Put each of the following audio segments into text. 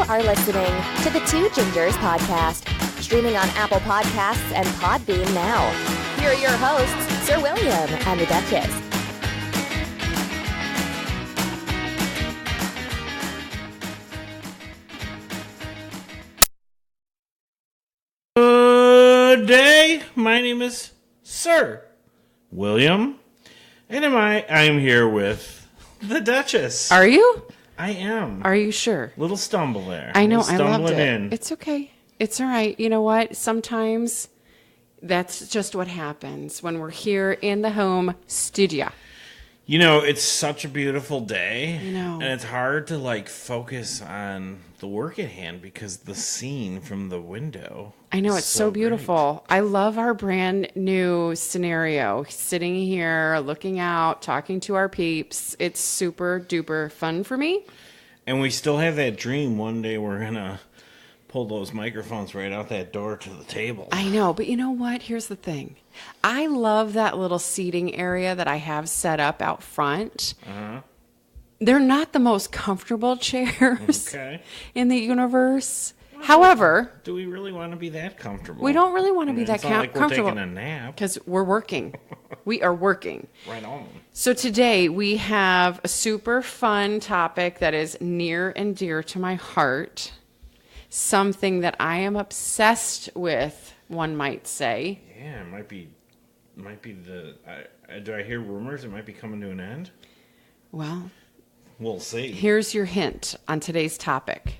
are listening to the Two Gingers podcast, streaming on Apple Podcasts and Podbean now. Here are your hosts, Sir William and the Duchess. Good day. My name is Sir William, and I'm here with the Duchess. Are you? I am. Are you sure? Little stumble there. I know. I loved it. In. It's okay. It's all right. You know what? Sometimes that's just what happens when we're here in the home studio. You know, it's such a beautiful day. I know. And it's hard to, focus on the work at hand because the scene from the window. I know. It's so beautiful. Great. I love our brand new scenario. Sitting here, looking out, talking to our peeps. It's super duper fun for me. And we still have that dream one day we're going to pull those microphones right out that door to the table. I know, but you know what? Here's the thing. I love that little seating area that I have set up out front. Uh-huh. They're not the most comfortable chairs in the universe. Well, however, do we really want to be that comfortable? We don't really want to be that comfortable. We're taking a nap. Because we're working. We are working. Right on. So today we have a super fun topic that is near and dear to my heart. Something that I am obsessed with, one might say. Yeah, it might be do I hear rumors it might be coming to an end? Well, we'll see. Here's your hint on today's topic.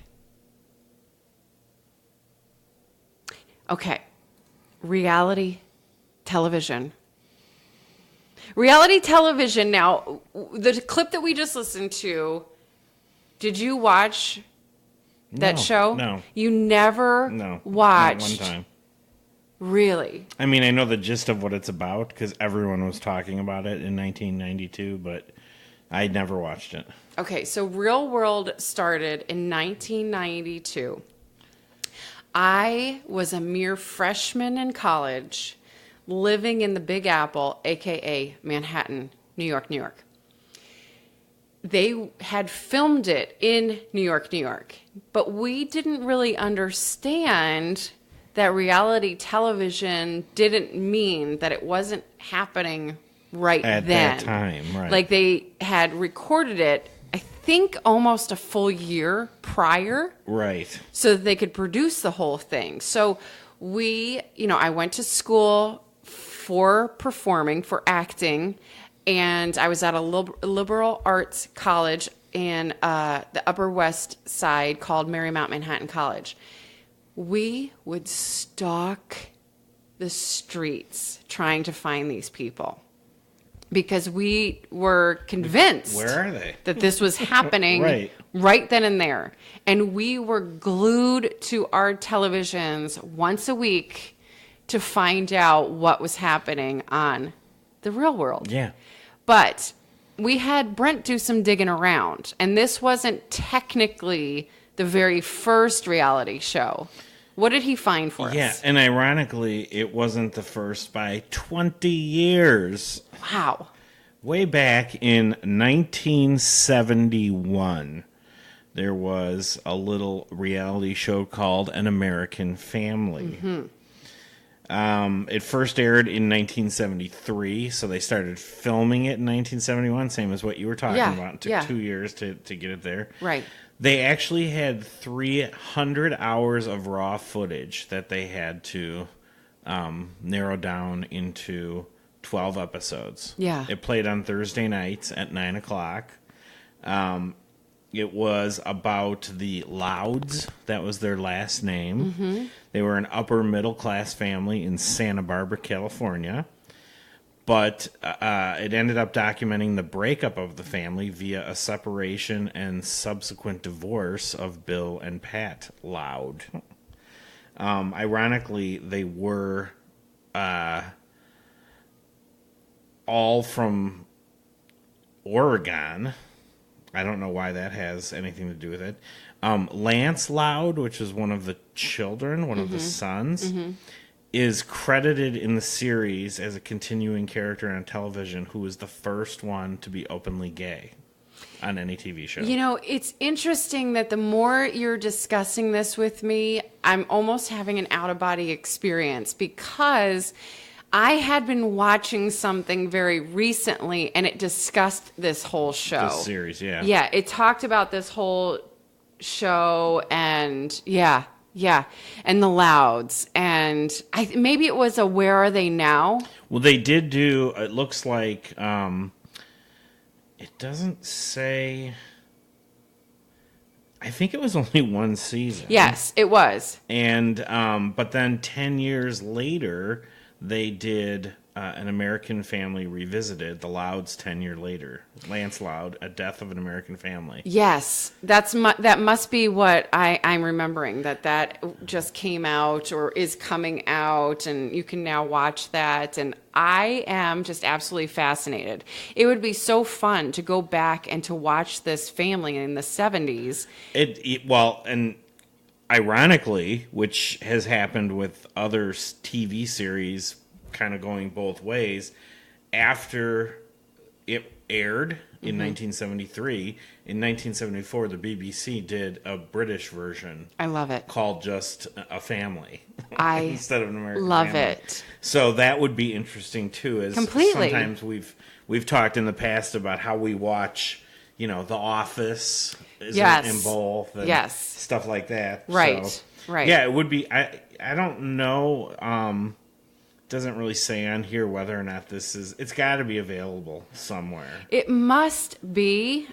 Okay. Reality television. Reality television. Now, the clip that we just listened to, did you watch that show? No. You never watched? Not one time. Really? I mean, I know the gist of what it's about because everyone was talking about it in 1992, but I never watched it. Okay, so Real World started in 1992. I was a mere freshman in college living in the Big Apple, a.k.a. Manhattan, New York, New York. They had filmed it in New York, New York, but we didn't really understand that reality television didn't mean that it wasn't happening right at then. That time, right. Like they had recorded it, I think almost a full year prior. Right. So that they could produce the whole thing. So I went to school for performing, for acting, and I was at a liberal arts college in the Upper West Side called Marymount Manhattan College. We would stalk the streets trying to find these people because we were convinced where are they? That this was happening right then and there. And we were glued to our televisions once a week to find out what was happening on the real world. Yeah. But we had Brent do some digging around, and this wasn't technically the very first reality show. What did he find for us? Yeah, and ironically, it wasn't the first by 20 years. Wow. Way back in 1971, there was a little reality show called An American Family. Mm-hmm. It first aired in 1973, so they started filming it in 1971, same as what you were talking about. It took 2 years to get it there. Right. They actually had 300 hours of raw footage that they had to narrow down into 12 episodes. Yeah. It played on Thursday nights at 9 o'clock. It was about the Louds. That was their last name. Mm-hmm. They were an upper middle class family in Santa Barbara, California. But it ended up documenting the breakup of the family via a separation and subsequent divorce of Bill and Pat Loud. Ironically, they were all from Oregon. I don't know why that has anything to do with it. Lance Loud, which is one of the children, one of the sons, is credited in the series as a continuing character on television who was the first one to be openly gay. on any TV show. You know, it's interesting that the more you're discussing this with me, I'm almost having an out-of-body experience because I had been watching something very recently and it discussed this whole show. This series, yeah. Yeah, it talked about this whole show and and the Louds. And maybe it was a Where Are They Now? Well, they did do, it looks like, it doesn't say, I think it was only one season. Yes, it was. And, but then 10 years later, they did An American Family Revisited, The Louds 10 years later. Lance Loud, A Death of an American Family. Yes, that must be what I'm remembering, that just came out or is coming out, and you can now watch that. And I am just absolutely fascinated. It would be so fun to go back and to watch this family in the 70s. Well, and ironically, which has happened with other TV series kind of going both ways, after it aired in 1973, in 1974, the BBC did a British version. I love it. Called just A Family. I instead of An American love Family. it. So that would be interesting too. As completely. Sometimes we've talked in the past about how we watch, The Office is in both, and stuff like that. Right. So, right. Yeah, it would be. I don't know. Doesn't really say on here whether or not this is. It's got to be available somewhere. It must be.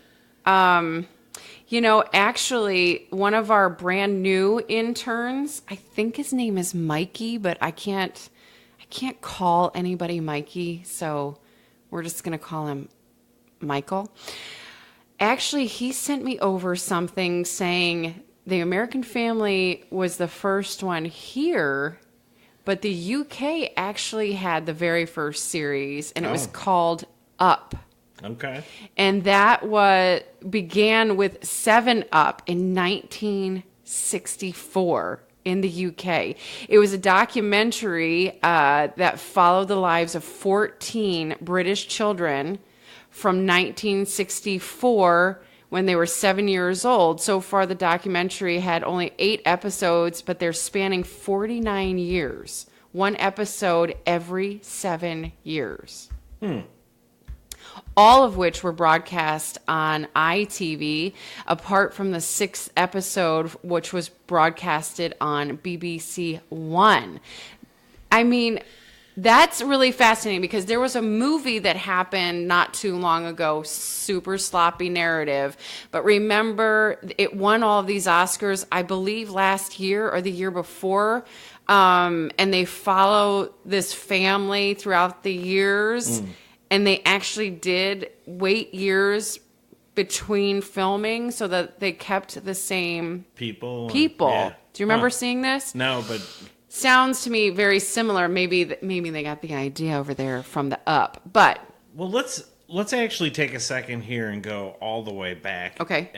Actually, one of our brand new interns, I think his name is Mikey, but I can't call anybody Mikey, so we're just going to call him Michael. Actually, he sent me over something saying the American Family was the first one here, but the UK actually had the very first series, and it was called Up. Okay. And that began with 7 Up in 1964 in the UK. It was a documentary that followed the lives of 14 British children from 1964 when they were 7 years old. So far, the documentary had only 8 episodes, but they're spanning 49 years. One episode every 7 years. All of which were broadcast on ITV, apart from the 6th episode, which was broadcasted on BBC One. I mean, that's really fascinating because there was a movie that happened not too long ago, super sloppy narrative. But remember, it won all of these Oscars, I believe, last year or the year before. And they follow this family throughout the years. And they actually did wait years between filming so that they kept the same people. Yeah. Do you remember seeing this? No, but sounds to me very similar. Maybe they got the idea over there from the Up. But well, let's actually take a second here and go all the way back. Okay.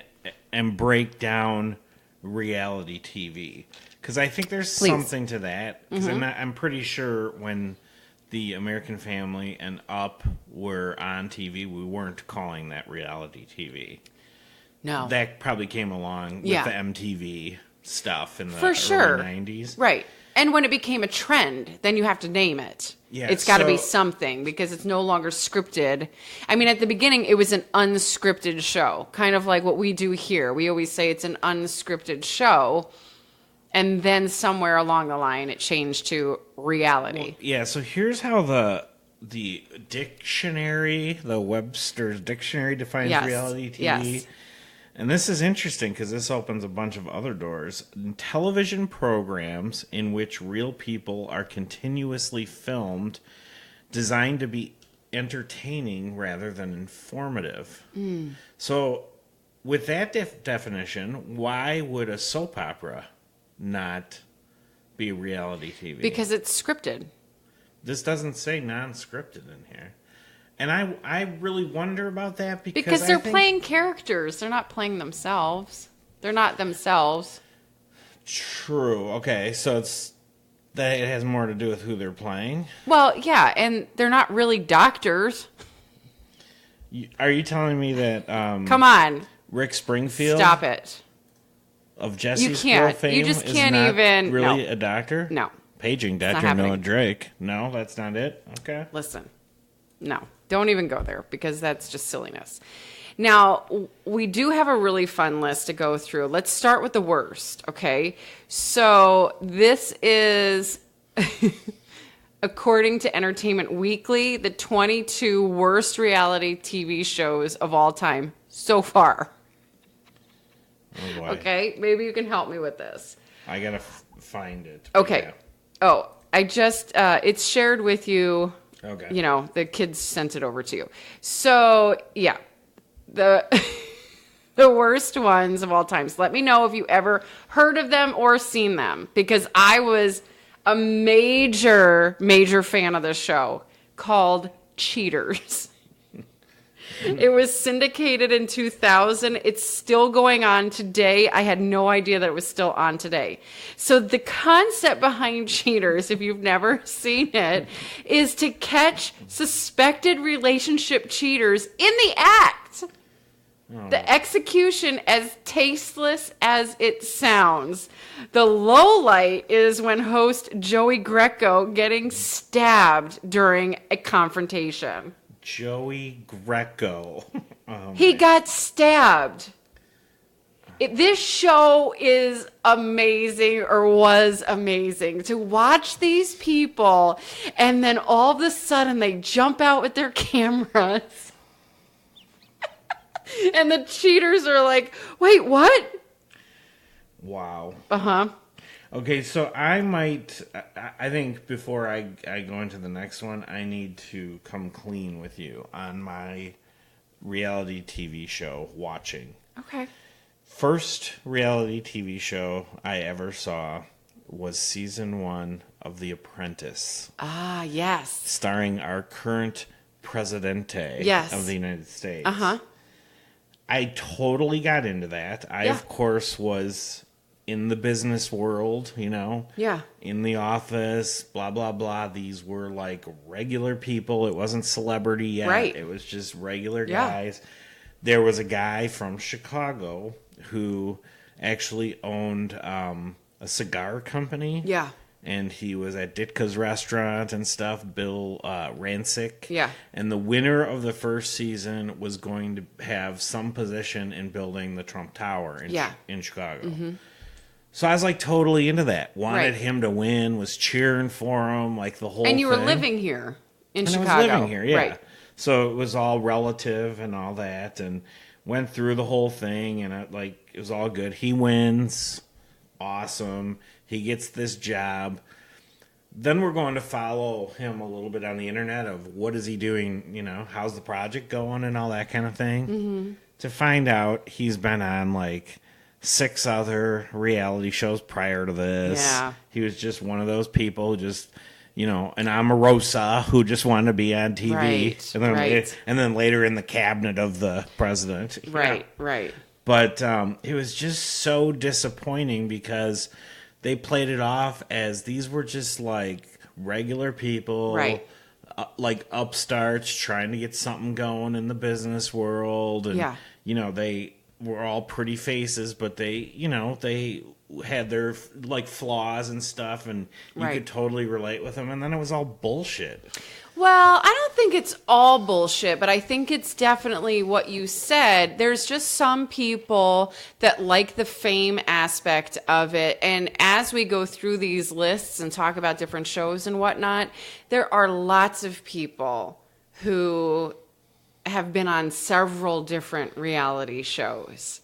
And break down reality TV, because I think there's something to that. Because I'm pretty sure when the American Family and Up were on TV, we weren't calling that reality TV. No. That probably came along with the MTV stuff in the early 90s. Right. And when it became a trend, then you have to name it. Yeah, it's got to be something because it's no longer scripted. I mean, at the beginning, it was an unscripted show, kind of like what we do here. We always say it's an unscripted show. And then somewhere along the line, it changed to reality. Well, yeah, so here's how the dictionary, the Webster's Dictionary, defines reality TV. Yes. And this is interesting because this opens a bunch of other doors. Television programs in which real people are continuously filmed, designed to be entertaining rather than informative. So with that definition, why would a soap opera not be reality TV? Because it's scripted. This doesn't say non-scripted in here. And I really wonder about that because they're playing characters. They're not playing themselves. They're not themselves. True. Okay, so it has more to do with who they're playing. Well, yeah, and they're not really doctors. Are you telling me that Come on. Rick Springfield Stop it. of Jesse's You can't. Girl fame You just is can't not even- really no. a doctor? No. Paging not Dr. happening. Noah Drake. No, that's not it? Okay. Listen. No. Don't even go there because that's just silliness. Now, we do have a really fun list to go through. Let's start with the worst, okay? So this is, according to Entertainment Weekly, the 22 worst reality TV shows of all time so far. Oh, boy. Okay? Maybe you can help me with this. I got to find it. Okay. Yeah. Oh, I just, it's shared with you. Okay. You know, the kids sent it over to you. So, yeah. The the worst ones of all time. So let me know if you ever heard of them or seen them, because I was a major fan of this show called Cheaters. It was syndicated in 2000. It's still going on today. I had no idea that it was still on today. So the concept behind Cheaters, if you've never seen it, is to catch suspected relationship cheaters in the act. The execution, as tasteless as it sounds. The low light is when host Joey Greco getting stabbed during a confrontation. Joey Greco. He got stabbed. This show is amazing, or was amazing, to watch these people and then all of a sudden they jump out with their cameras and the cheaters are like, wait, what? Wow. Uh-huh. Okay, so I think before I go into the next one, I need to come clean with you on my reality TV show watching. Okay. First reality TV show I ever saw was season 1 of The Apprentice. Ah, yes. Starring our current Presidente Yes. of the United States. Uh-huh. I totally got into that. I, Yeah. of course, was in the business world, you know? Yeah. In the office, blah, blah, blah. These were like regular people. It wasn't celebrity yet. Right. It was just regular Yeah. guys. There was a guy from Chicago who actually owned a cigar company. Yeah. And he was at Ditka's restaurant and stuff, Bill Rancic. Yeah. And the winner of the first season was going to have some position in building the Trump Tower in Chicago. Mm-hmm. So I was like totally into that. Wanted him to win, was cheering for him, like the whole thing. And you were living here in Chicago. I was living here, yeah. Right. So it was all relative and all that, and went through the whole thing, and it was all good. He wins. Awesome. He gets this job. Then we're going to follow him a little bit on the internet of what is he doing, you know, how's the project going and all that kind of thing. Mm-hmm. To find out he's been on like 6 other reality shows prior to this. Yeah. He was just one of those people, just, you know, an Omarosa who just wanted to be on TV. Right, And then, right. and then later in the cabinet of the president. Right, Yeah. right. But it was just so disappointing because they played it off as these were just like regular people, Right. Like upstarts trying to get something going in the business world. And, Yeah. you know, they were all pretty faces, but they, you know, they had their like flaws and stuff, and you Right. could totally relate with them. And then it was all bullshit. Well, I don't think it's all bullshit, but I think it's definitely what you said. There's just some people that like the fame aspect of it. And as we go through these lists and talk about different shows and whatnot, there are lots of people who have been on several different reality shows.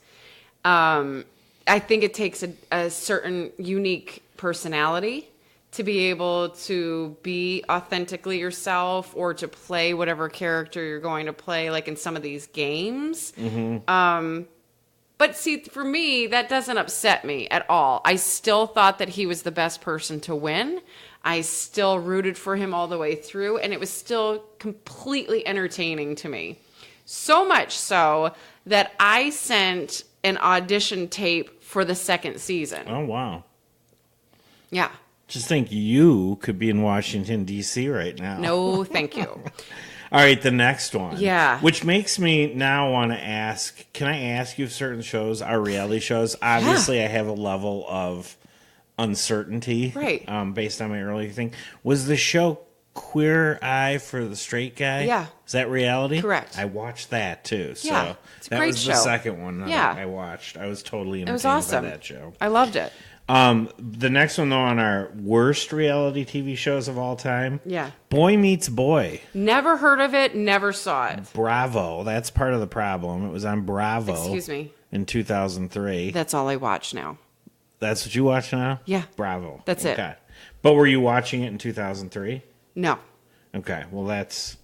I think it takes a certain unique personality to be able to be authentically yourself or to play whatever character you're going to play, like in some of these games. Mm-hmm. But see, for me, that doesn't upset me at all. I still thought that he was the best person to win. I still rooted for him all the way through, and it was still completely entertaining to me. So much so that I sent an audition tape for the second season. Oh, wow. Yeah. Just think you could be in Washington, D.C. right now. No, thank you. All right, the next one. Yeah. Which makes me now want to ask, can I ask you if certain shows are reality shows? Obviously, I have a level of uncertainty. Right. Based on my earlier thing. Was the show Queer Eye for the Straight Guy? Yeah. Is that reality? Correct. I watched that, too. So Yeah, it's a that great was the show. second one Yeah. I watched. I was totally It was entertained awesome. by that show. I loved it. The next one, though, on our worst reality TV shows of all time. Yeah. Boy Meets Boy. Never heard of it, never saw it. Bravo. That's part of the problem. It was on Bravo. Excuse me. In 2003. That's all I watch now. That's what you watch now? Yeah. Bravo. That's it. Okay. But were you watching it in 2003? No. Okay. Well, that's...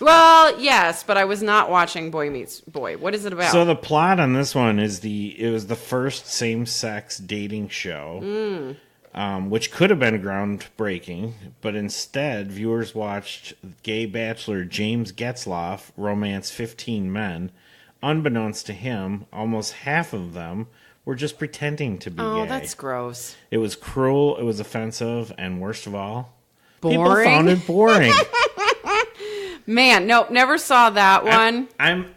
Well, yes, but I was not watching Boy Meets Boy. What is it about? So the plot on this one is it was the first same-sex dating show, which could have been groundbreaking, but instead viewers watched gay bachelor James Getzloff romance 15 men. Unbeknownst to him, almost half of them were just pretending to be gay. Oh, that's gross. It was cruel, it was offensive, and worst of all, Boring? people found it boring. Man, nope, never saw that one. I'm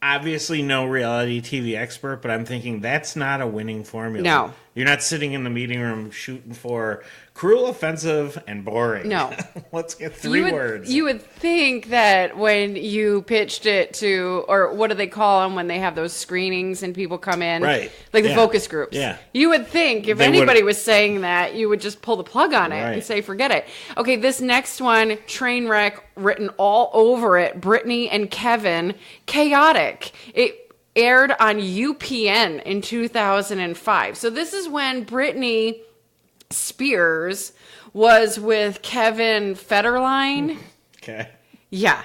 obviously no reality TV expert, but I'm thinking that's not a winning formula. No. You're not sitting in the meeting room shooting for cruel, offensive, and boring. No. Let's get three words. You would think that when you pitched it to, or what do they call them when they have those screenings and people come in? Right. Like the Yeah. focus groups. Yeah. You would think if They anybody would- was saying that, you would just pull the plug on it Right. and say, forget it. Okay, this next one, train wreck, written all over it, Brittany and Kevin, chaotic. It aired on UPN in 2005. So this is when Britney Spears was with Kevin Federline. Okay. Yeah.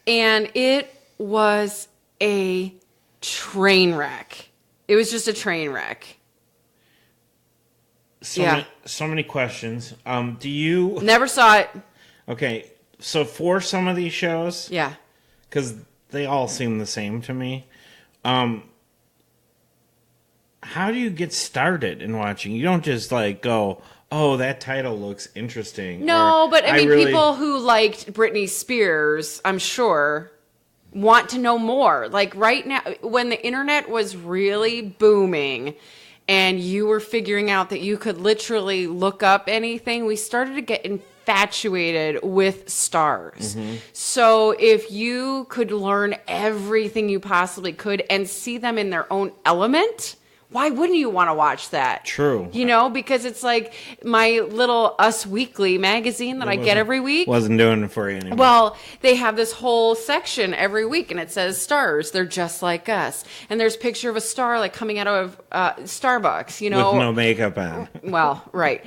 And it was a train wreck. It was just a train wreck. So many questions. Do you... Never saw it. Okay, so for some of these shows, Yeah. because they all seem the same to me, how do you get started in watching? You don't just like go, oh, that title looks interesting. No, or, but I mean, really... people who liked Britney Spears, I'm sure, want to know more. Like right now, when the internet was really booming and you were figuring out that you could literally look up anything, we started to get infatuated with stars. Mm-hmm. So if you could learn everything you possibly could and see them in their own element, why wouldn't you want to watch that? True. You know, because it's like my little Us Weekly magazine that I get every week. Wasn't doing it for you anymore. Well, they have this whole section every week, and it says stars. They're just like us. And there's a picture of a star like coming out of Starbucks, you know. With no makeup on. Well, right.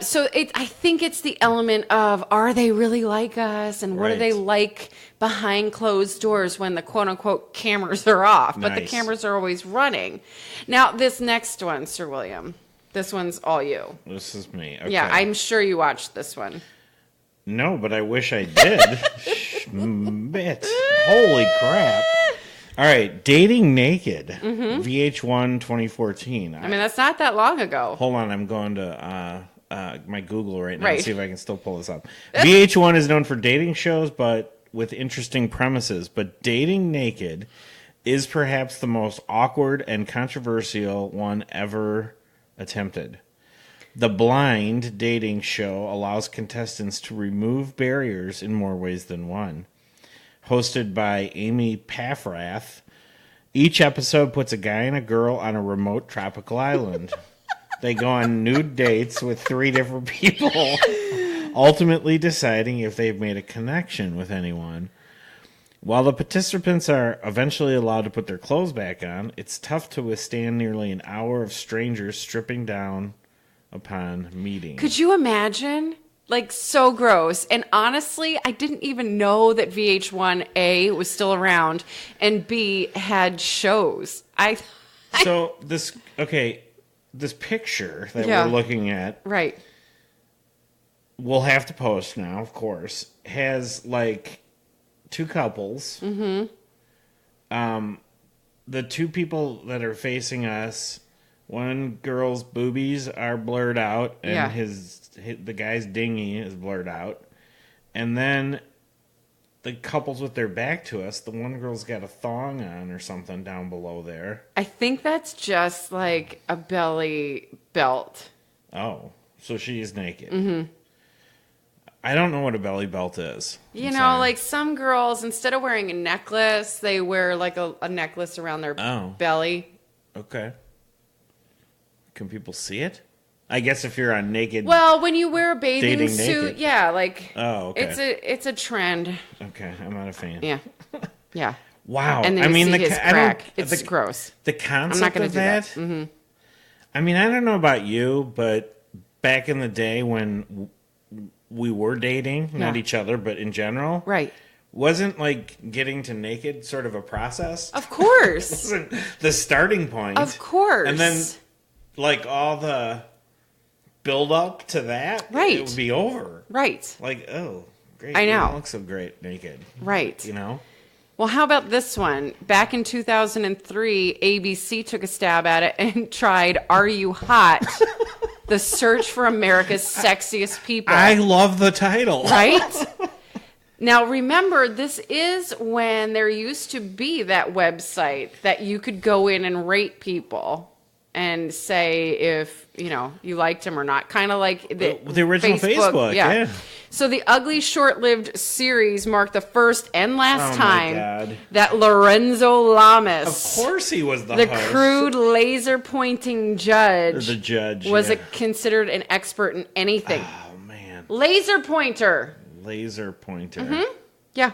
So I think it's the element of, are they really like us? And what do Right. they like behind closed doors when the quote-unquote cameras are off? But the Nice. cameras are always running. Now, this next one, Sir William, this one's all you. This is me. Okay. Yeah, I'm sure you watched this one. No, but I wish I did. Schmidt. Holy crap. All right. Dating Naked. VH1 2014. I mean, that's not that long ago. Hold on. I'm going to my Google right now Right. to see if I can still pull this up. VH1 is known for dating shows, but with interesting premises. But Dating Naked is perhaps the most awkward and controversial one ever attempted. The blind dating show allows contestants to remove barriers in more ways than one. Hosted by Amy Paffrath, each episode puts a guy and a girl on a remote tropical island. They go on nude dates with 3 different people, ultimately deciding if they've made a connection with anyone. While the participants are eventually allowed to put their clothes back on, it's tough to withstand nearly an hour of strangers stripping down upon meeting. Could you imagine? Like, so gross. And honestly, I didn't even know that VH1 A was still around and B had shows. So this picture that Yeah. we're looking at, Right. we'll have to post now, of course, has like 2 couples. Mm-hmm. The 2 people that are facing us, one girl's boobies are blurred out, and Yeah. the guy's dinghy is blurred out, and then the couples with their back to us, the one girl's got a thong on or something down below there. I think that's just like a belly belt. Oh, so she is naked. Mm-hmm. I don't know what a belly belt is. You know, like some girls, instead of wearing a necklace, they wear like a necklace around their belly. Okay. Can people see it? I guess if you're on naked. Well, when you wear a bathing suit, naked. yeah, like okay. it's a trend. Okay, I'm not a fan. Yeah. Yeah. Wow. And then you see his crack. It's gross. The concept I'm not gonna of do that. Mm-hmm. I mean, I don't know about you, but back in the day when we were dating, not each other, but in general, right? Wasn't like getting to naked sort of a process? Of course. Wasn't the starting point? Of course. And then, like all the build up to that, right? It would be over, right? Like, oh, great! I know. You don't look so great naked, right? You know. Well, how about this one? Back in 2003, ABC took a stab at it and tried "Are You Hot?" The search for America's sexiest people. I love the title. Right? Now, remember, this is when there used to be that website that you could go in and rate people and say if, you liked them or not. Kind of like the original Facebook. Yeah. So the ugly, short-lived series marked the first and last time that Lorenzo Lamas, of course he was the host. Crude, laser-pointing judge, was considered an expert in anything. Oh, man. Laser pointer. Mm-hmm. Yeah.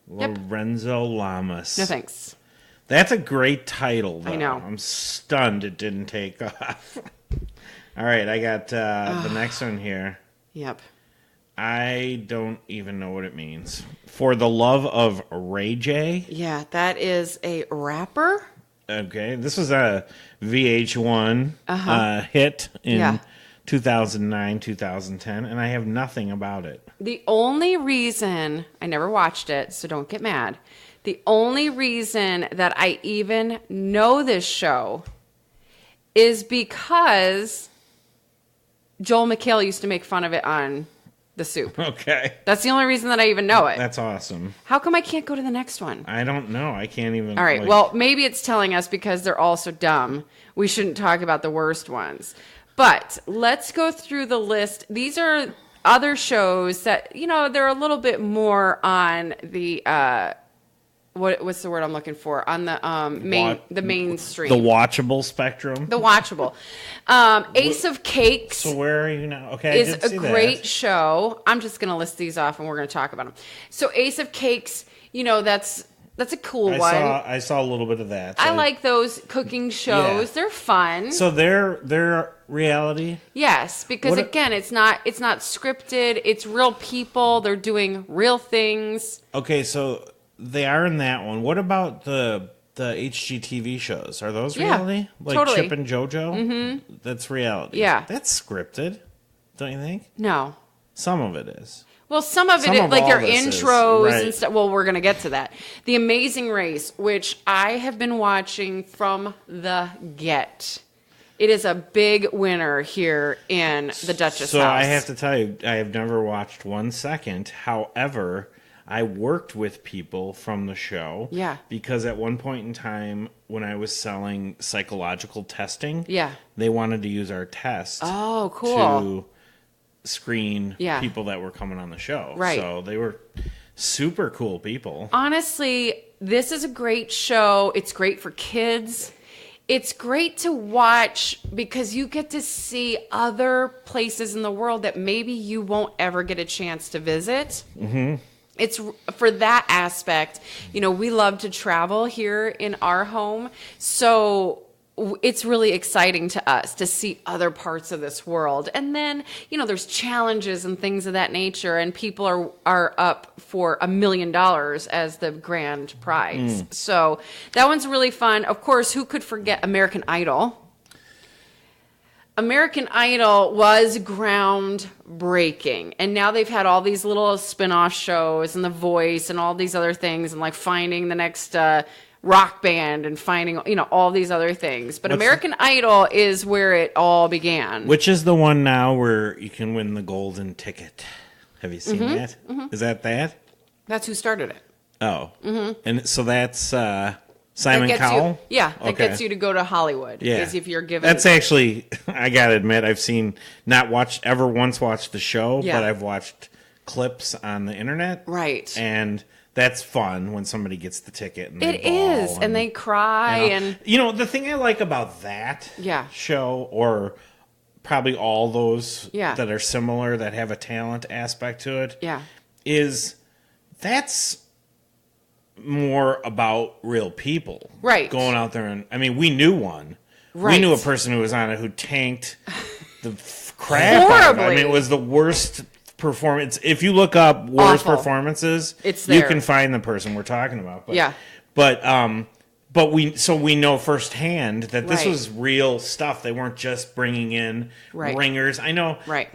Lorenzo Lamas. No thanks. That's a great title, though. I know. I'm stunned it didn't take off. All right, I got the next one here. Yep. I don't even know what it means. For the Love of Ray J. Yeah, that is a rapper. Okay, this was a VH1 hit in 2009, 2010, and I have nothing about it. The only reason, I never watched it, so don't get mad. The only reason that I even know this show is because Joel McHale used to make fun of it on The Soup. Okay. That's the only reason that I even know it. That's awesome. How come I can't go to the next one? I don't know. I can't even. All right. Well, maybe it's telling us because they're all so dumb. We shouldn't talk about the worst ones. But let's go through the list. These are other shows that, they're a little bit more on the, what's the word I'm looking for? On the mainstream. The watchable spectrum. The watchable. Ace of Cakes. So where are you now? Okay, is a great show. I'm just going to list these off and we're going to talk about them. So Ace of Cakes, that's a cool one. I saw a little bit of that. I like those cooking shows. Yeah. They're fun. So they're reality? Yes, because again, it's not scripted. It's real people. They're doing real things. Okay, so they are in that one. What about the HGTV shows? Are those reality? Like totally. Chip and JoJo? Mm-hmm. That's reality. Yeah. That's scripted, don't you think? No. Some of it is. Well, some of it is like their intros and stuff. Well, we're going to get to that. The Amazing Race, which I have been watching from the get. It is a big winner here in the Duchess house. So I have to tell you, I have never watched 1 second. However, I worked with people from the show. Yeah. Because at one point in time, when I was selling psychological testing, yeah, they wanted to use our test. Oh, cool. To screen people that were coming on the show. Right. So they were super cool people. Honestly, this is a great show. It's great for kids. It's great to watch because you get to see other places in the world that maybe you won't ever get a chance to visit. Mm-hmm. It's for that aspect. We love to travel here in our home. So it's really exciting to us to see other parts of this world. And then, there's challenges and things of that nature, and people are up for $1 million as the grand prize. So that one's really fun. Of course, who could forget American Idol? American Idol was groundbreaking, and now they've had all these little spin-off shows and The Voice and all these other things, and like finding the next rock band and finding all these other things. But American Idol is where it all began. Which is the one now where you can win the golden ticket. Have you seen that? Mm-hmm. Is that? That's who started it. Oh. Mm-hmm. And so that's Simon Cowell? That gets you to go to Hollywood. Yeah. Is if you're given... That's actually, I got to admit, I've watched the show, Yeah. but I've watched clips on the internet. Right. And that's fun when somebody gets the ticket. And it is. And they cry. The thing I like about that show, or probably all those that are similar, that have a talent aspect to it, is that's more about real people. Right. Going out there and, we knew one. Right. We knew a person who was on it who tanked the crap out of it. It was the worst performance. If you look up worst performances, it's there. You can find the person we're talking about. But we know firsthand that this was real stuff. They weren't just bringing in ringers. I know. Right.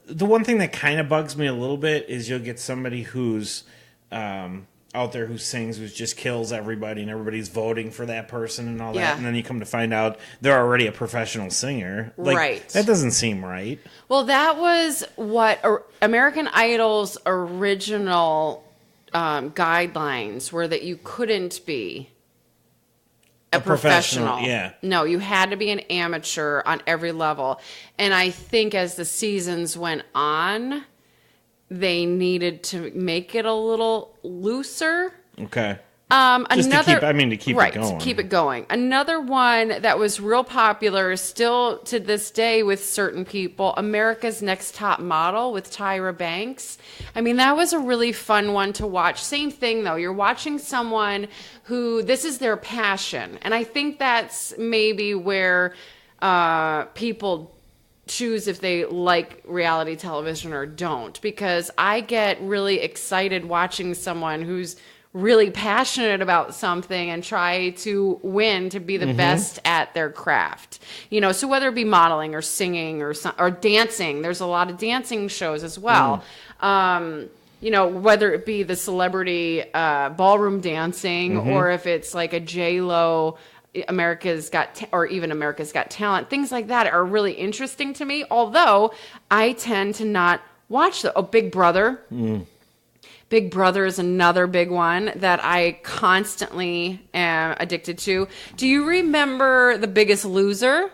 The one thing that kind of bugs me a little bit is you'll get somebody who's out there who sings, who just kills everybody, and everybody's voting for that person and all that. And then you come to find out they're already a professional singer. That doesn't seem right. Well, that was what American Idol's original guidelines were, that you couldn't be a professional. Yeah. No, you had to be an amateur on every level. And I think as the seasons went on, they needed to make it a little looser. Okay. To keep it going. Another one that was real popular still to this day with certain people, America's Next Top Model with Tyra Banks. That was a really fun one to watch. Same thing though. You're watching someone who this is their passion. And I think that's maybe where people choose if they like reality television or don't, because I get really excited watching someone who's really passionate about something and try to win to be the best at their craft. So whether it be modeling or singing or dancing, there's a lot of dancing shows as well. Whether it be the celebrity ballroom dancing or if it's like a J-Lo, America's Got Talent, things like that are really interesting to me. Although I tend to not watch Big Brother. Big Brother is another big one that I constantly am addicted to. Do you remember The Biggest Loser?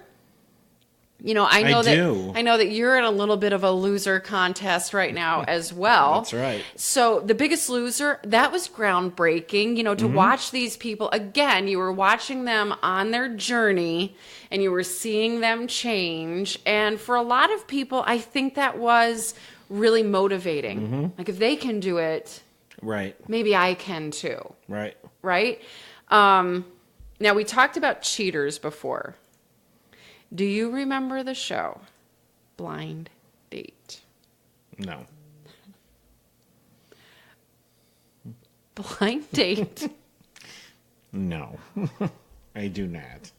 I know that you're in a little bit of a loser contest right now as well. That's right. So The Biggest Loser, that was groundbreaking, to watch these people. Again, you were watching them on their journey and you were seeing them change. And for a lot of people, I think that was really motivating. Like, if they can do it, right, maybe I can too. Right. Now, we talked about cheaters before. Do you remember the show Blind Date? No. Blind Date? No. I do not.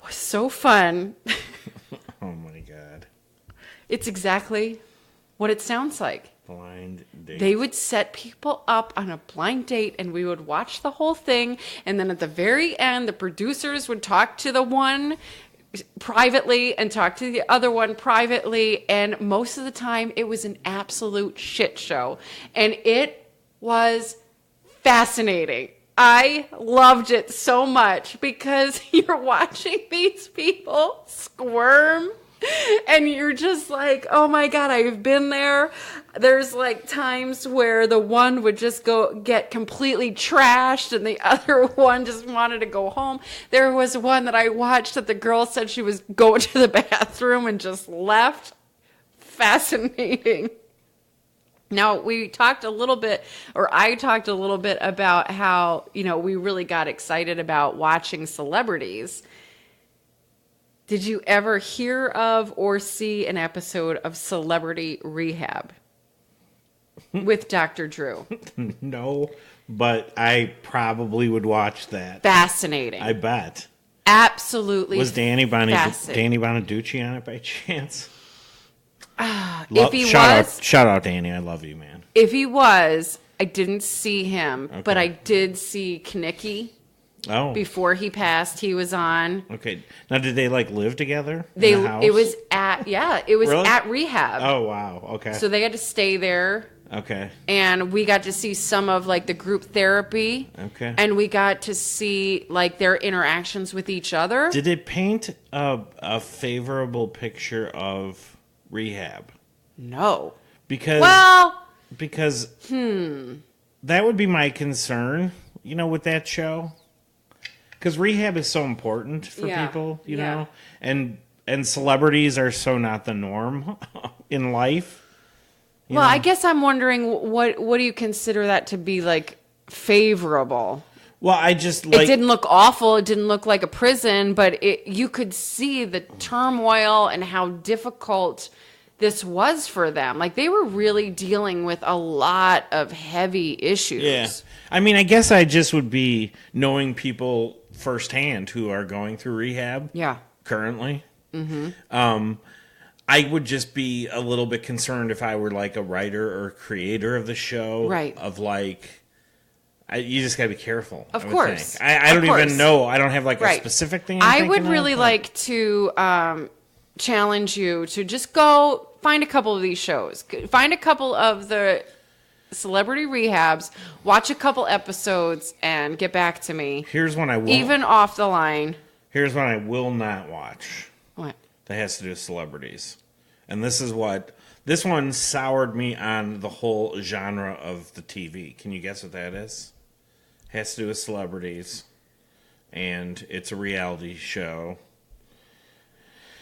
Was so fun. Oh my God. It's exactly what it sounds like. Blind date. They would set people up on a blind date and we would watch the whole thing. And then at the very end, the producers would talk to the one privately and talk to the other one privately. And most of the time it was an absolute shit show. And it was fascinating. I loved it so much because you're watching these people squirm and you're just like, oh my God, I've been there. There's like times where the one would just go get completely trashed and the other one just wanted to go home. There was one that I watched that the girl said she was going to the bathroom and just left. Fascinating. Now, I talked a little bit about how, we really got excited about watching celebrities. Did you ever hear of or see an episode of Celebrity Rehab with Dr. Drew? No, but I probably would watch that. Fascinating. I bet. Absolutely. Was Danny Bonaducci on it by chance? If he was, shout out Danny, I love you, man. If he was, I didn't see him, but I did see Knickie. Oh. Before he passed, he was on. Okay. Now, did they live together? In the house? It was at really? At rehab. Oh wow. Okay. So they had to stay there Okay. And we got to see some of like the group therapy. Okay. And we got to see like their interactions with each other. Did it paint a favorable picture of rehab? No. Because that would be my concern, with that show. Because rehab is so important for people, you know, and celebrities are so not the norm in life. Well, I guess I'm wondering what do you consider that to be like favorable? Well, I just it didn't look awful. It didn't look like a prison, but you could see the turmoil and how difficult this was for them. Like they were really dealing with a lot of heavy issues. Yeah. I mean, I guess I just would be knowing people firsthand who are going through rehab. Yeah. Currently. Mm-hmm. I would just be a little bit concerned if I were like a writer or creator of the show. Right. Of like, you just got to be careful. Of course. I don't even know. I don't have like a specific thing. I would really like to challenge you to just go find a couple of these shows. Find a couple of the celebrity rehabs, watch a couple episodes, and get back to me. Here's one I will. Even off the line. Here's one I will not watch. What? That has to do with celebrities. And this one soured me on the whole genre of the TV. Can you guess what that is? It has to do with celebrities. And it's a reality show.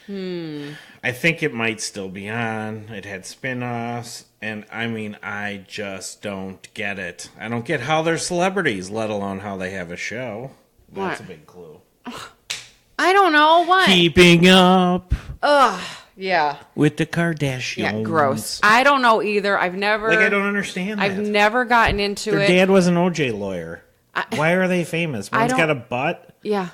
I think it might still be on. It had spin-offs. And I mean, I just don't get it. I don't get how they're celebrities, let alone how they have a show. That's a big clue. I don't know what. Keeping up. Ugh. Yeah. With the Kardashians. Yeah, gross. I don't know either. I've never... I don't understand that. I've never gotten into Their it. dad was an OJ lawyer. Why are they famous? One's got a butt. Yeah.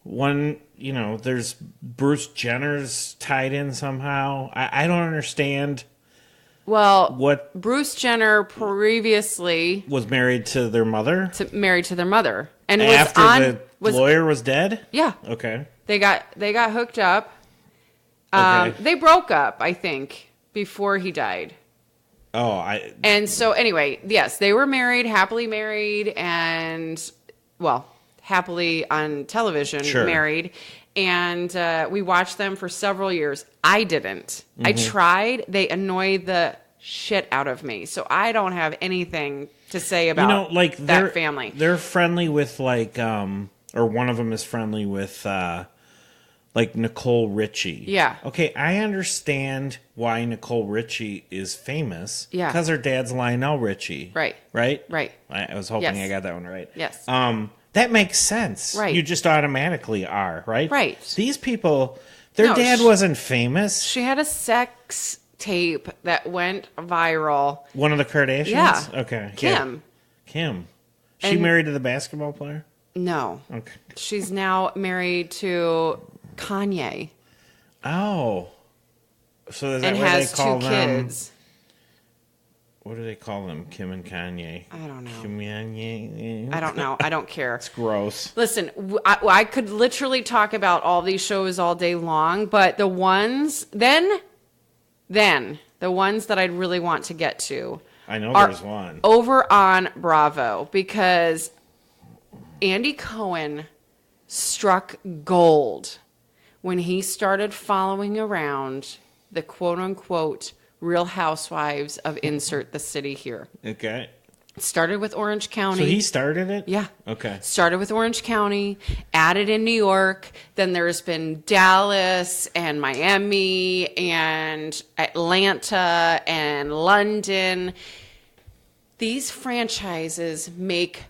One, there's Bruce Jenner's tied in somehow. I don't understand. Well, what Bruce Jenner previously... was married to their mother? Married to their mother. And after the lawyer was dead? Yeah. Okay. They got hooked up. Okay. They broke up, I think, before he died. And so anyway, yes, they were married, happily married, and happily on television married. And we watched them for several years. I didn't. Mm-hmm. I tried. They annoyed the shit out of me. So I don't have anything to say about that family. They're friendly with or one of them is friendly with Nicole Richie. Yeah. Okay, I understand why Nicole Richie is famous. Yeah. Because her dad's Lionel Richie. Right. Right? Right. I was hoping I got that one right. Yes. That makes sense. Right. You just automatically are, right? Right. These people, their dad wasn't famous. She had a sex tape that went viral. One of the Kardashians? Yeah. Okay. Kim. She married to the basketball player? No. Okay. She's now married to Kanye. Oh. So is that and what has they call two them? kids. What do they call them? Kim and Kanye? I don't know. Kanye? I don't know. I don't care. It's gross. Listen, I could literally talk about all these shows all day long, but the ones, the ones that I'd really want to get to I know there's one. Over on Bravo, because Andy Cohen struck gold when he started following around the quote-unquote Real Housewives of insert the city here. Okay. It started with Orange County. So he started it? Yeah. Okay. Started with Orange County, added in New York. Then there's been Dallas and Miami and Atlanta and London. These franchises make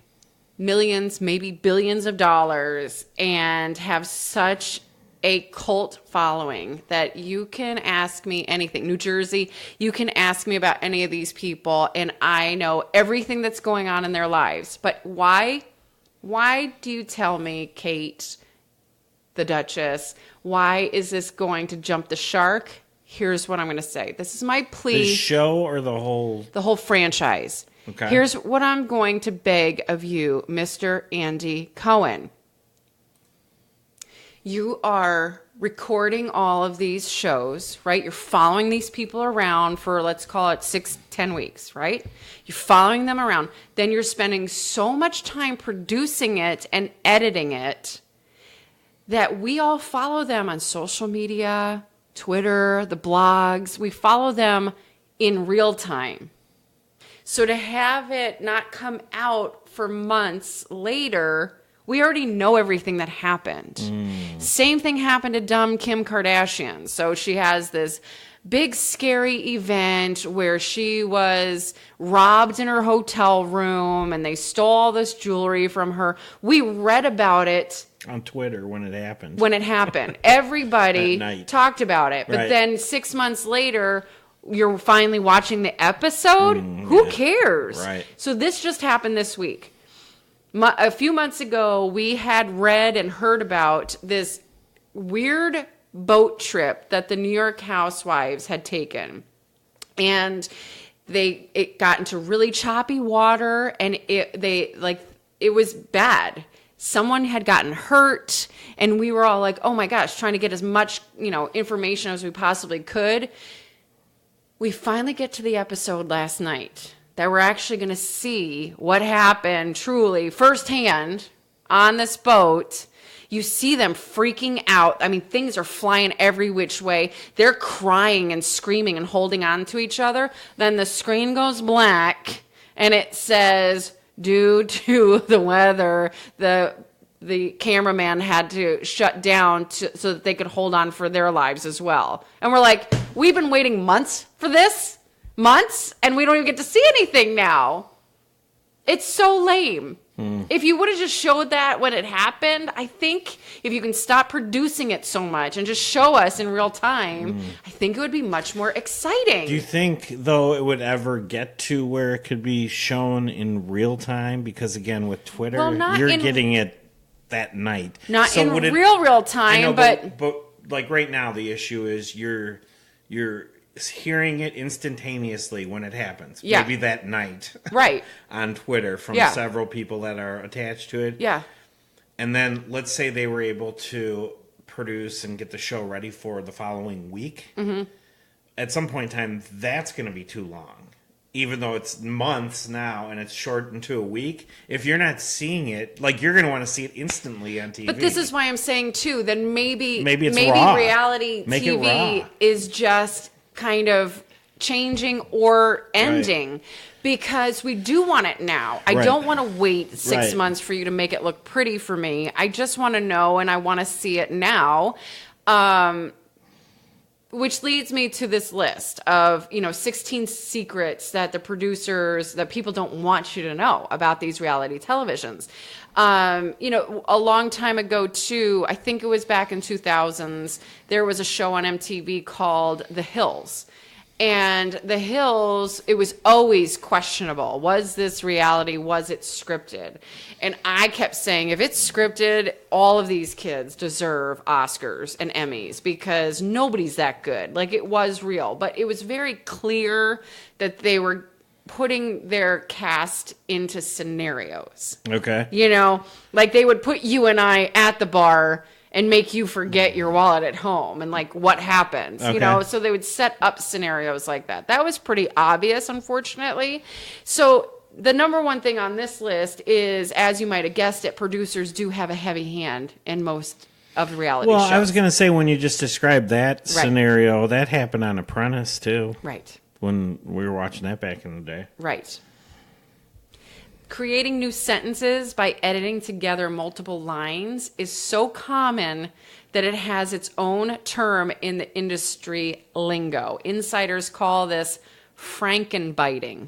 millions, maybe billions of dollars and have such a cult following that you can ask me anything. New Jersey, you can ask me about any of these people and I know everything that's going on in their lives. But why do you tell me, Kate, the Duchess, why is this going to jump the shark? Here's what I'm going to say. This is my plea. The show or the whole? The whole franchise. Okay. Here's what I'm going to beg of you, Mr. Andy Cohen. You are recording all of these shows, right? You're following these people around for, let's call it 6-10 weeks, right? You're following them around. Then you're spending so much time producing it and editing it that we all follow them on social media, Twitter, the blogs. We follow them in real time. So to have it not come out for months later, we already know everything that happened. Same thing happened to dumb Kim Kardashian. So she has this big scary event where she was robbed in her hotel room and they stole all this jewelry from her. We read about it on Twitter when it happened. Everybody talked about it. But then 6 months later, you're finally watching the episode. Who cares? Right. So this just happened this week. A few months ago, we had read and heard about this weird boat trip that the New York housewives had taken. And it got into really choppy water, and it was bad. Someone had gotten hurt, and we were all like, oh my gosh, trying to get as much, information as we possibly could. We finally get to the episode last night that we're actually going to see what happened truly firsthand on this boat. You see them freaking out. I mean, things are flying every which way. They're crying and screaming and holding on to each other. Then the screen goes black and it says, due to the weather, the cameraman had to shut down so that they could hold on for their lives as well. And we're like, we've been waiting months for this? Months? And we don't even get to see anything now. It's so lame. If you would have just showed that when it happened, I think if you can stop producing it so much and just show us in real time, I think it would be much more exciting. Do you think, though, it would ever get to where it could be shown in real time? Because, again, with Twitter, you're getting it that night. Not in real time, I know, but like right now, the issue is you're hearing it instantaneously when it happens. Yeah. Maybe that night. Right. On Twitter from several people that are attached to it. Yeah. And then let's say they were able to produce and get the show ready for the following week. Mm-hmm. At some point in time, that's going to be too long. Even though it's months now and it's shortened to a week, if you're not seeing it, like you're going to want to see it instantly on TV. But this is why I'm saying too, then maybe it's raw. Reality Make TV is just kind of changing or ending because we do want it now. I don't want to wait 6 months for you to make it look pretty for me. I just want to know and I want to see it now. Which leads me to this list of, 16 secrets that the producers, that people don't want you to know about these reality televisions. A long time ago, too, I think it was back in 2000s, there was a show on MTV called The Hills. And The Hills, it was always questionable. Was this reality? Was it scripted? And I kept saying, if it's scripted, all of these kids deserve Oscars and Emmys because nobody's that good. Like, it was real. But it was very clear that they were putting their cast into scenarios. Okay. Like they would put you and I at the bar and make you forget your wallet at home and like what happens, so they would set up scenarios like that. That was pretty obvious, unfortunately. So the number one thing on this list is, as you might have guessed it, producers do have a heavy hand in most of the reality shows. Well, I was going to say, when you just described that scenario, that happened on Apprentice too. Right. When we were watching that back in the day. Right. Creating new sentences by editing together multiple lines is so common that it has its own term in the industry lingo. Insiders call this frankenbiting.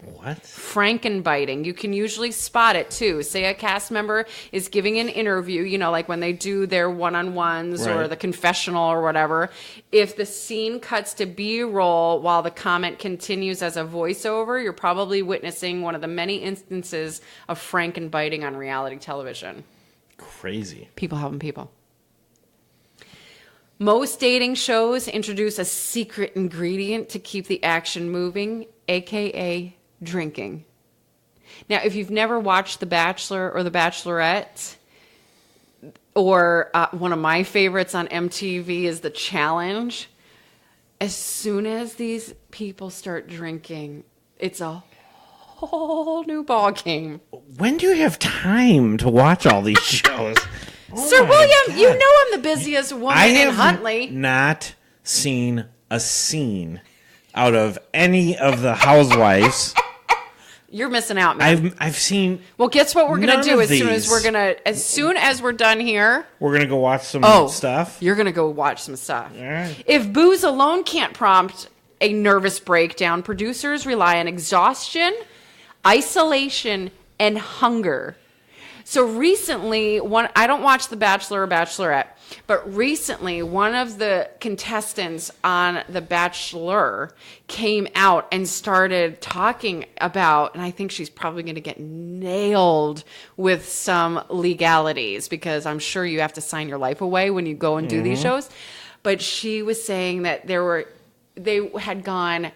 What? Frankenbiting. You can usually spot it too. Say a cast member is giving an interview, like when they do their one-on-ones or the confessional or whatever. If the scene cuts to B-roll while the comment continues as a voiceover, you're probably witnessing one of the many instances of frankenbiting on reality television. Crazy. People helping people. Most dating shows introduce a secret ingredient to keep the action moving, aka drinking. Now, if you've never watched The Bachelor or The Bachelorette, Or one of my favorites on MTV is The Challenge. As soon as these people start drinking, it's a whole new ball game. When do you have time to watch all these shows? Sir William, you know I'm the busiest woman in Huntley. Not seen a scene out of any of the housewives. You're missing out, man. I've seen. Well, guess what we're gonna do as soon as we're done here. We're gonna go watch some stuff. You're gonna go watch some stuff. All right. If booze alone can't prompt a nervous breakdown, producers rely on exhaustion, isolation, and hunger. So recently, I don't watch The Bachelor or Bachelorette, but recently one of the contestants on The Bachelor came out and started talking about, and I think she's probably going to get nailed with some legalities because I'm sure you have to sign your life away when you go and do these shows. But she was saying that they had gone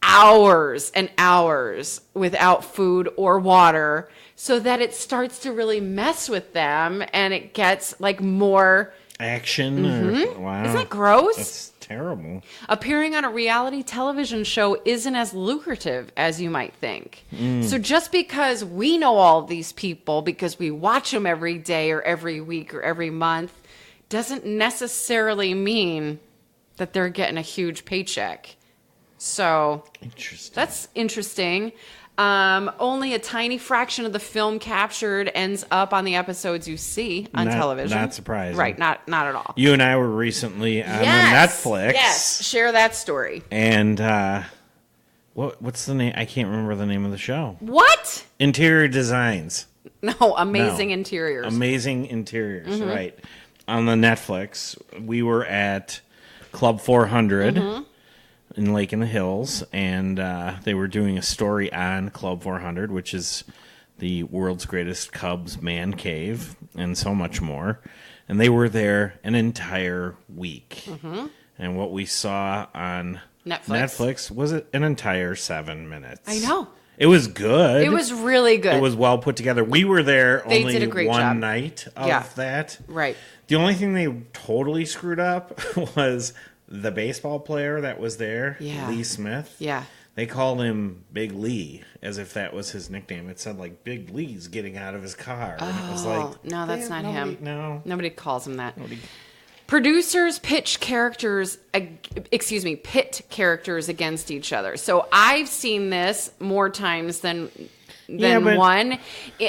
hours and hours without food or water, so that it starts to really mess with them and it gets like more action. Wow. Isn't that gross? That's terrible. Appearing on a reality television show isn't as lucrative as you might think. So just because we know all these people because we watch them every day or every week or every month doesn't necessarily mean that they're getting a huge paycheck. So that's interesting. Only a tiny fraction of the film captured ends up on the episodes you see on television. Not surprising. Right, not at all. You and I were recently on the Netflix. Yes, share that story. And what's the name? I can't remember the name of the show. What? Interior Designs. No, Amazing Interiors. Amazing Interiors, right. On the Netflix, we were at Club 400. In Lake in the Hills, and they were doing a story on Club 400, which is the world's greatest Cubs man cave, and so much more. And they were there an entire week. And what we saw on Netflix was an entire 7 minutes. I know. It was good. It was really good. It was well put together. We were there They only did a great one job. night of that. Right. The only thing they totally screwed up was the baseball player that was there, Lee Smith. Yeah. They called him Big Lee as if that was his nickname. It said like Big Lee's getting out of his car. And it was like, no, that's not him. No. Nobody calls him that. Producers pit characters against each other. So I've seen this more times than one,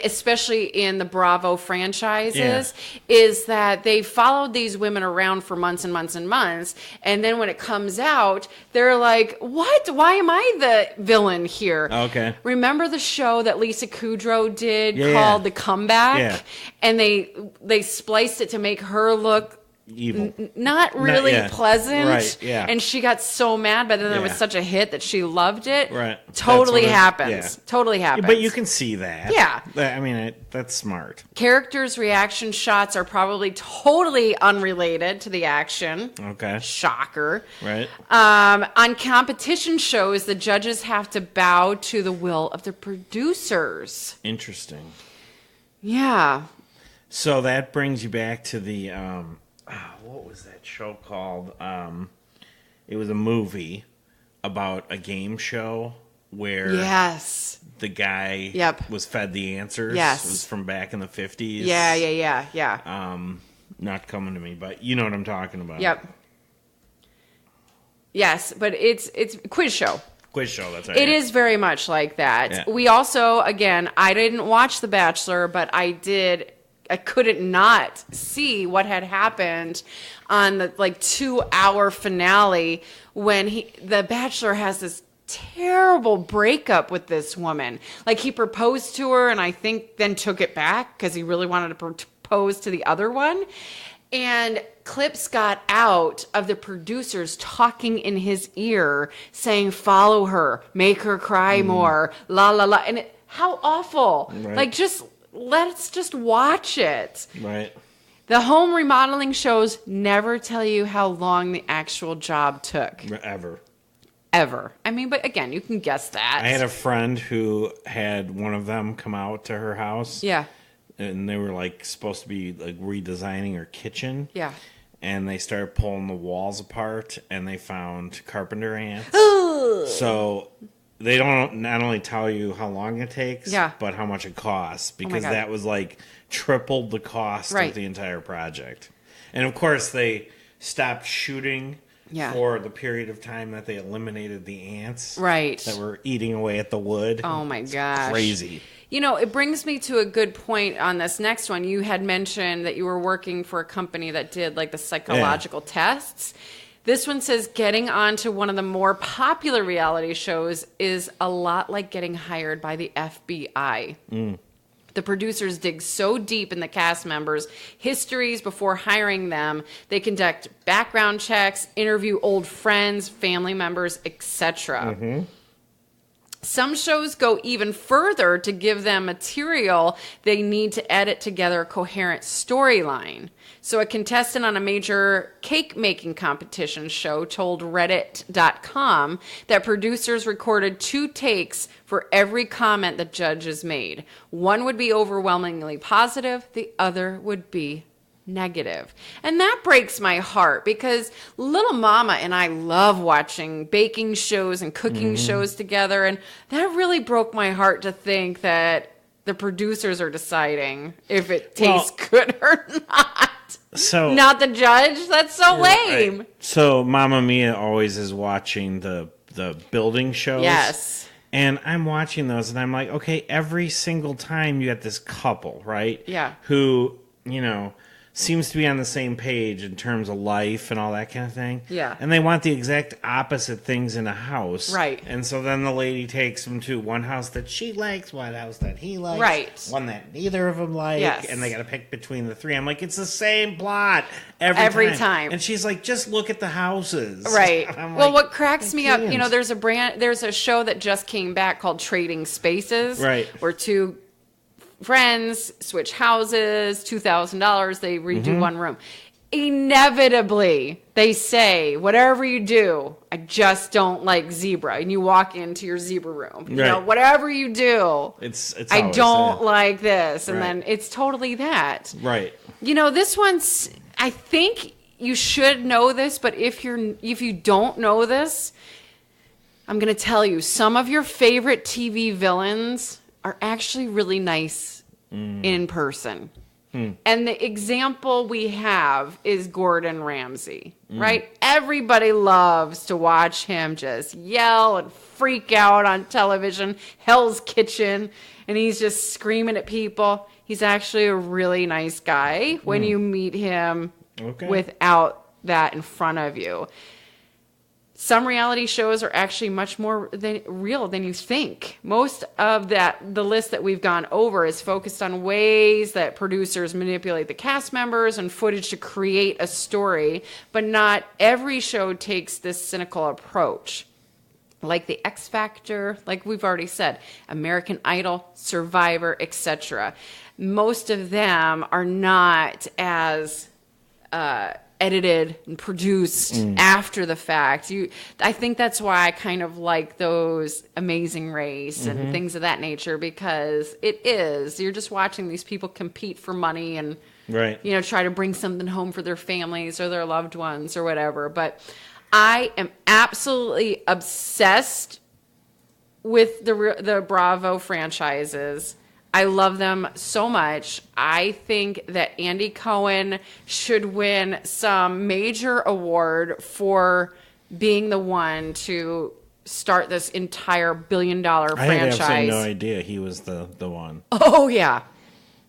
especially in the Bravo franchises, is that they followed these women around for months and months and months, and then when it comes out, they're like, what? Why am I the villain here? Okay. Remember the show that Lisa Kudrow did called The Comeback? Yeah. And they spliced it to make her look evil, not really pleasant, right? Yeah, and she got so mad, but then it was such a hit that she loved it. Right, totally happens. Totally happens. But you can see that. Yeah, I mean that's smart. Characters' reaction shots are probably totally unrelated to the action. Okay, shocker. Right. On competition shows, the judges have to bow to the will of the producers. Interesting. Yeah. So that brings you back to the. What was that show called? It was a movie about a game show where the guy was fed the answers. Yes. It was from back in the 50s. Yeah. Not coming to me, but you know what I'm talking about. Yep. Yes, but it's quiz show. Quiz show, that's right. It is very much like that. Yeah. We also, again, I didn't watch The Bachelor, but I couldn't not see what had happened on the 2-hour finale when the Bachelor has this terrible breakup with this woman. Like, he proposed to her and I think then took it back because he really wanted to propose to the other one. And clips got out of the producers talking in his ear saying, follow her, make her cry more, la la la. And how awful. Right. Let's just watch it. Right. The home remodeling shows never tell you how long the actual job took. Ever. I mean, but again, you can guess that. I had a friend who had one of them come out to her house. Yeah. and they were like supposed to be like redesigning her kitchen. Yeah. And they started pulling the walls apart, and they found carpenter ants. So they don't not only tell you how long it takes, but how much it costs, because that was like tripled the cost of the entire project. And of course, they stopped shooting for the period of time that they eliminated the ants that were eating away at the wood. Oh my gosh. Crazy. You know, it brings me to a good point on this next one. You had mentioned that you were working for a company that did like the psychological tests. This one says getting onto one of the more popular reality shows is a lot like getting hired by the FBI. The producers dig so deep in the cast members' histories before hiring them. They conduct background checks, interview old friends, family members, etc. Some shows go even further to give them material they need to edit together a coherent storyline. So a contestant on a major cake-making competition show told Reddit.com that producers recorded 2 takes for every comment the judges made. One would be overwhelmingly positive, the other would be negative. And that breaks my heart, because little mama and I love watching baking shows and cooking shows together, and that really broke my heart to think that the producers are deciding if it tastes good or not. So not the judge. That's so lame. So Mamma Mia always is watching the building shows. Yes. And I'm watching those, and I'm like, okay, every single time you have this couple, right? Yeah. Who, you know, seems to be on the same page in terms of life and all that kind of thing. Yeah. And they want the exact opposite things in a house. Right. And so then the lady takes them to one house that she likes, one house that he likes. Right. One that neither of them like. Yes. And they got to pick between the 3. I'm like, it's the same plot every time. And she's like, just look at the houses. Right. Well, like, what cracks me up, you know, there's a show that just came back called Trading Spaces. Right. Where 2 friends switch houses, $2,000, they redo one room. Inevitably, they say, whatever you do, I just don't like zebra. And you walk into your zebra room. You know, whatever you do, it's I don't like this. And then it's totally that. Right. You know, this one's, I think you should know this, but if you don't know this, I'm going to tell you, some of your favorite TV villains are actually really nice in person. And the example we have is Gordon Ramsay, right? Everybody loves to watch him just yell and freak out on television, Hell's Kitchen, and he's just screaming at people. He's actually a really nice guy when you meet him without that in front of you. Some reality shows are actually much more real than you think. Most of the list that we've gone over is focused on ways that producers manipulate the cast members and footage to create a story, but not every show takes this cynical approach. Like the X Factor, like we've already said, American Idol, Survivor, etc. Most of them are not as edited and produced after the fact. I think that's why I kind of like those Amazing Race and things of that nature, because you're just watching these people compete for money and you know, try to bring something home for their families or their loved ones or whatever. But I am absolutely obsessed with the Bravo franchises. I love them so much. I think that Andy Cohen should win some major award for being the one to start this entire billion-dollar franchise. I had absolutely no idea he was the one. Oh, yeah.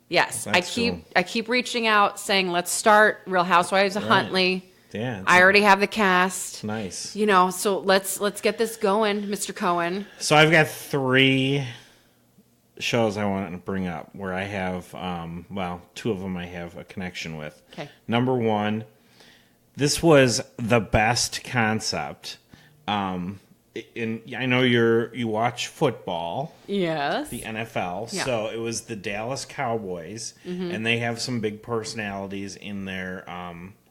Yes. That's cool. I keep reaching out saying, let's start Real Housewives of Huntley. Yeah. I already have the cast. Nice. You know, so let's get this going, Mr. Cohen. So I've got 3 shows I want to bring up where I have, 2 of them I have a connection with. Okay. Number 1, this was the best concept. I know you watch football. Yes. The NFL. Yeah. So it was the Dallas Cowboys, and they have some big personalities in their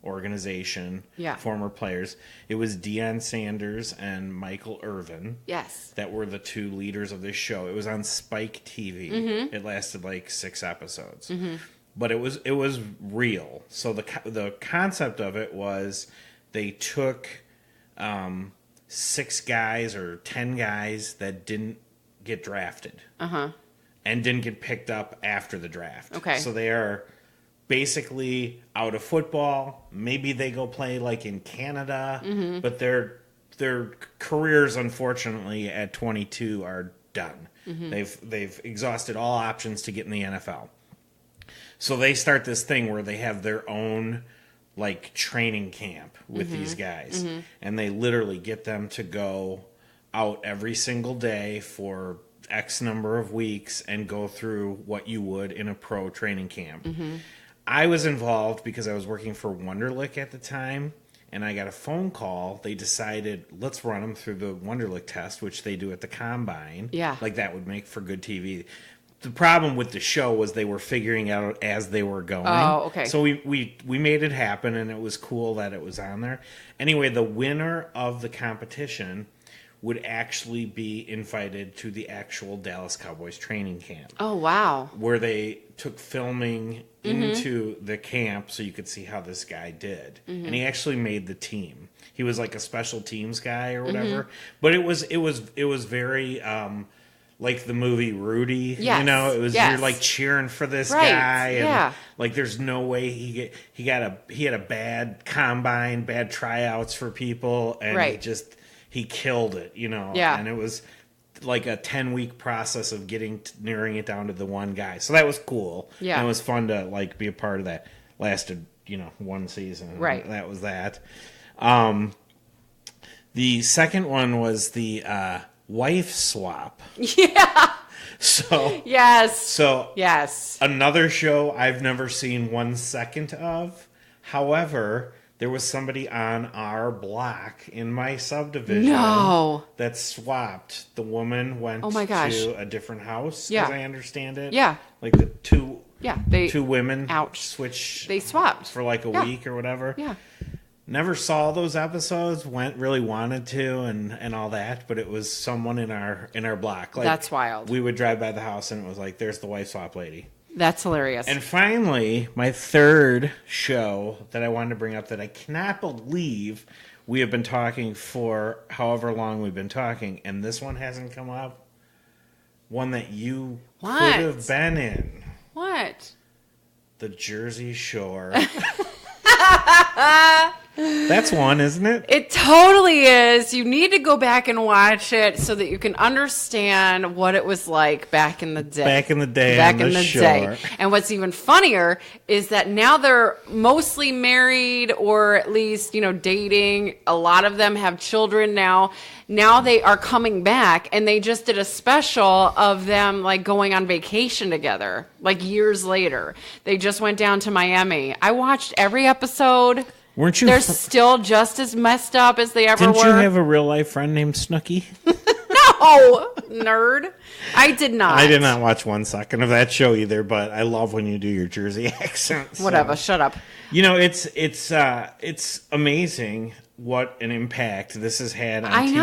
organization, Yeah. former players. It was Deion Sanders and Michael Irvin. Yes. That were the two leaders of this show. It was on Spike TV. Mm-hmm. It lasted like 6 episodes. Mm-hmm. But it was real. So the concept of it was they took 6 guys or 10 guys that didn't get drafted. Uh-huh. And didn't get picked up after the draft. Okay. So they are basically out of football. Maybe they go play like in Canada, but their careers, unfortunately, at 22 are done. They've exhausted all options to get in the NFL. So they start this thing where they have their own like training camp with these guys, and they literally get them to go out every single day for X number of weeks and go through what you would in a pro training camp. I was involved because I was working for Wonderlic at the time, and I got a phone call. They decided, let's run them through the Wonderlic test, which they do at the Combine. Yeah. Like that would make for good TV. The problem with the show was they were figuring out as they were going. Oh, okay. So we made it happen, and it was cool that it was on there. Anyway, the winner of the competition would actually be invited to the actual Dallas Cowboys training camp. Oh, wow. Where they took filming into the camp so you could see how this guy did. And he actually made the team. He was like a special teams guy or whatever. But it was very like the movie Rudy. Yes. You know, it was Yes. you're like cheering for this Right. guy, and Yeah. like there's no way he had a bad combine, bad tryouts for people, and Right. he killed it, you know. Yeah. And it was like a 10-week process of narrowing it down to the one guy. So that was cool. Yeah. And it was fun to like be a part of that. Lasted, 1 season. Right. That was that. The second one was the wife swap. Yeah. So Yes. Yes. Another show I've never seen 1 second of. However, there was somebody on our block in my subdivision No. that swapped. The woman went Oh my gosh. to a different house, Yeah. as I understand it. Yeah. Like the two They women Ouch. switch swapped for like a Yeah. week or whatever. Yeah. Never saw those episodes, really wanted to and all that, but it was someone in our block. Like, That's wild. We would drive by the house and it was like, there's the wife swap lady. That's hilarious. And finally, my third show that I wanted to bring up that I cannot believe we have been talking for however long we've been talking, and this one hasn't come up. One that you What? could have been in. What? The Jersey Shore. That's one, isn't it? It totally is. You need to go back and watch it so that you can understand what it was like back in the day. Back in the day on the shore. And what's even funnier is that now they're mostly married or at least, dating. A lot of them have children now. Now they are coming back, and they just did a special of them like going on vacation together, like years later. They just went down to Miami. I watched every episode. Weren't you? They're still just as messed up as they ever Didn't were. you have a real life friend named Snookie? No, nerd. I did not. I did not watch 1 second of that show either, but I love when you do your Jersey accent. So. Whatever. Shut up. It's amazing what an impact this has had on TV.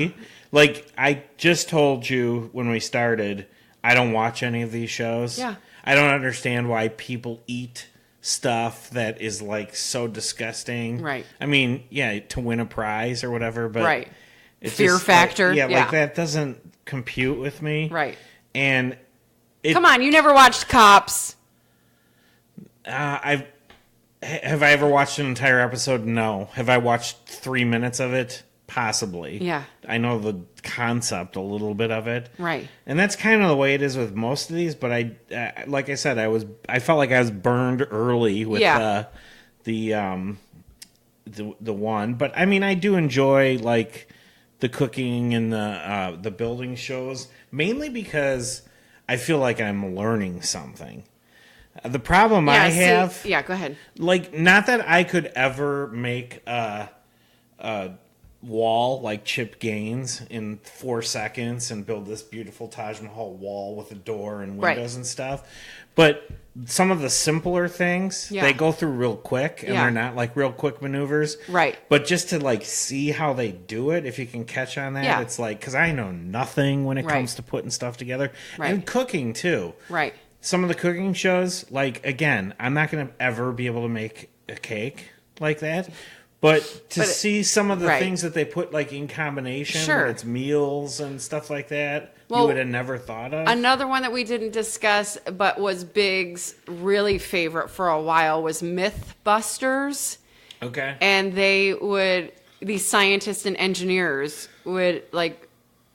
Know. Like I just told you when we started, I don't watch any of these shows. Yeah. I don't understand why people eat stuff that is like so disgusting. Right. I mean, yeah, to win a prize or whatever, but Right. it's Fear just, factor. Like, Yeah. like that doesn't compute with me. Right. And Come on, you never watched Cops. have I ever watched an entire episode? No. Have I watched 3 minutes of it? Possibly. Yeah. I know the concept, a little bit of it. Right. And that's kind of the way it is with most of these. But like I said, I felt like I was burned early with the one. But I mean, I do enjoy like the cooking and the building shows, mainly because I feel like I'm learning something. The problem I have... Yeah, go ahead. Like, not that I could ever make wall like Chip Gaines in 4 seconds and build this beautiful Taj Mahal wall with a door and windows and stuff. But some of the simpler things, they go through real quick, and they're not like real quick maneuvers. Right. But just to like see how they do it, if you can catch on that, it's like, because I know nothing when it comes to putting stuff together. And cooking too. Right. Some of the cooking shows, like, again, I'm not going to ever be able to make a cake like that. But to see some of the things that they put like in combination, where it's meals and stuff like that, you would have never thought of. Another one that we didn't discuss, but was Big's really favorite for a while, was Mythbusters. Okay. And these scientists and engineers would like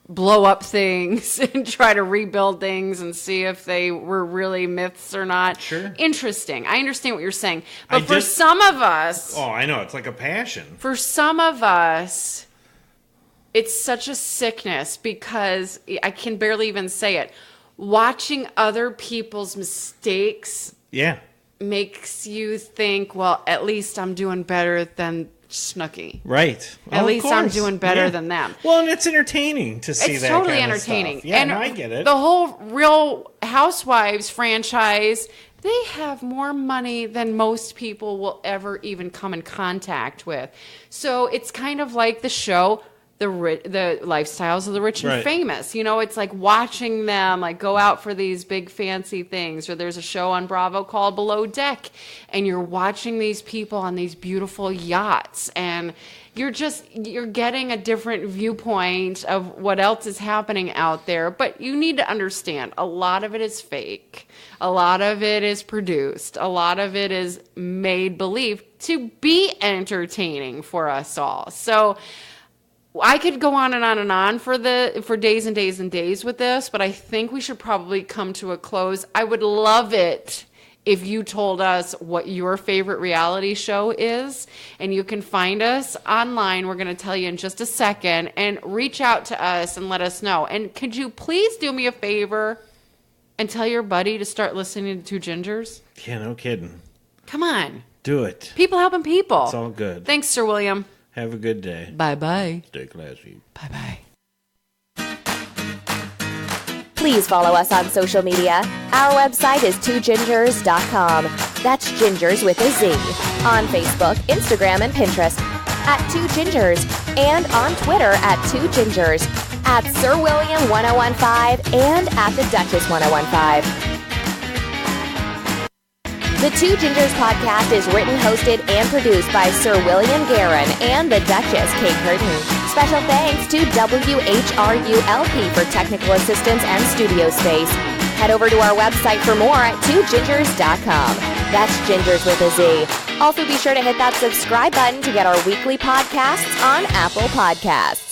blow up things and try to rebuild things and see if they were really myths or not. Sure. Interesting. I understand what you're saying. But for some of us... Oh, I know. It's like a passion. For some of us, it's such a sickness because I can barely even say it. Watching other people's mistakes makes you think, well, at least I'm doing better than Snookie. Right. At least I'm doing better than them. Well, and it's entertaining to see that kind of stuff. It's totally entertaining. Yeah, and I get it. The whole Real Housewives franchise, they have more money than most people will ever even come in contact with. So it's kind of like the show, the lifestyles of the rich and famous. You know, it's like watching them like go out for these big fancy things. Or there's a show on Bravo called Below Deck, and you're watching these people on these beautiful yachts, and you're getting a different viewpoint of what else is happening out there. But you need to understand, a lot of it is fake. A lot of it is produced. A lot of it is made believe to be entertaining for us all. So I could go on and on and on for days and days and days with this, but I think we should probably come to a close. I would love it if you told us what your favorite reality show is, and you can find us online. We're going to tell you in just a second, and reach out to us and let us know. And could you please do me a favor and tell your buddy to start listening to Two Gingers? Yeah, no kidding. Come on. Do it. People helping people. It's all good. Thanks, Sir William. Have a good day. Bye-bye. Stay classy. Bye-bye. Please follow us on social media. Our website is twogingers.com. That's gingers with a Z. On Facebook, Instagram, and Pinterest at Two Gingers. And on Twitter at Two Gingers. At Sir William 1015 and at the Duchess 1015. The Two Gingers podcast is written, hosted, and produced by Sir William Guerin and the Duchess, Kate Curtin. Special thanks to WHRULP for technical assistance and studio space. Head over to our website for more at twogingers.com. That's Gingers with a Z. Also be sure to hit that subscribe button to get our weekly podcasts on Apple Podcasts.